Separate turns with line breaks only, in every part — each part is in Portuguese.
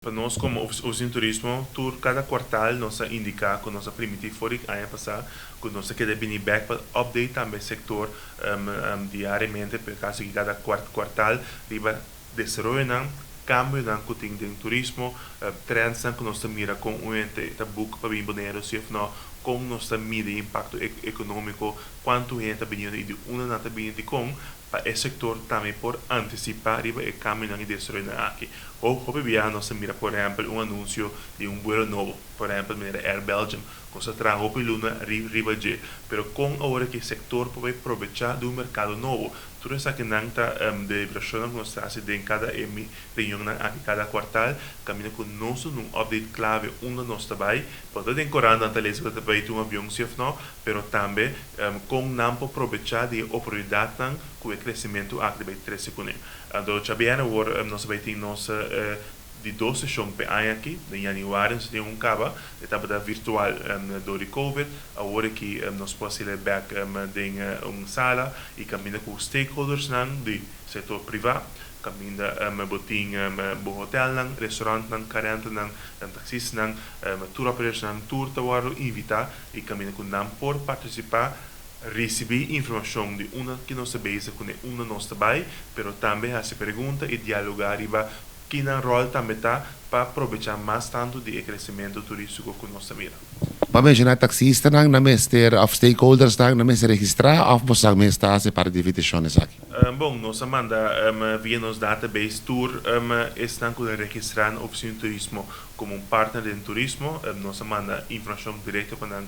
Para nós, como os em turismo, tour cada quartal nós indica com nossa primitiva fora ano passado, com nossa que deve back para update também sector diariamente, por causa que cada quartal riba desenvolver cambio na kuting de turismo, trends que nós mira com o ente da book para bem bonito se não com nossa mira impacto econômico, quanto ente vindo de uma nata vindo com para esse setor também por antecipar riba e cambio na desenvolver aqui. Ou via nós mira por exemplo anúncio de vuelo novo, por exemplo mira Air Belgium, cosa tra hopi luna riba je, pero com agora que sector pode aproveitar do mercado novo, tudo isso que não está de versão que nós trazemos em cada reunião aqui cada quartal, caminha com nós num update clave onde nós trabalhamos, pode decorar na televisão que trabalha um avião se não, pero também com não aproveitar de oportunidade com o crescimento aqui de 3 segundos. Então, já bem agora nós vai ter nossa de 12 sessões per ano aqui, em januário nós temos cava, etapa da virtual do Covid, agora que nós podemos ir back em uma sala e caminhar com os stakeholders do setor privado, caminhar botin bo hotel restaurante carente taxis tour operators tour tawaro invitar e caminhar com nam por participar receber informação de uma que nós sabemos com uma nós trabalha, pero também fazer pergunta e dialogar que na rol também está para aproveitar mais tanto de crescimento turístico com nossa mira.
Pamensiona taxista nang na mister of stakeholders nang na mister registra of mosang mesta se para divisiones aqui.
Bom, nós manda via nos database tour estão com registrar opção turismo como partner de turismo, nós manda informação direta para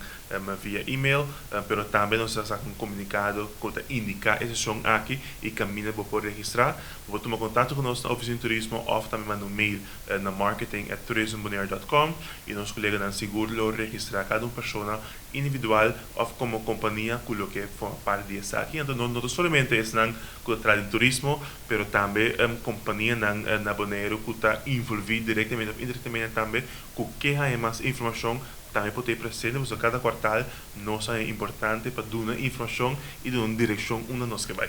via e-mail, pero também nós faz um comunicado que indica esse som aqui e caminha para poder registrar. Vou tomar contato com nós na oficina turismo ou também manda mail na marketing@tourismbonaire.com e nós colega dan seguro registrar cada pessoa individual ou como companhia que lo que forma parte dessa aqui. Então não somente é não que traz turismo, pero também companhia na Bonaire que está envolvida diretamente ou indiretamente também com que há mais informação também pode ter presente, porque cada quartal nós é importante para dar informação e dar direção onde nós que vai.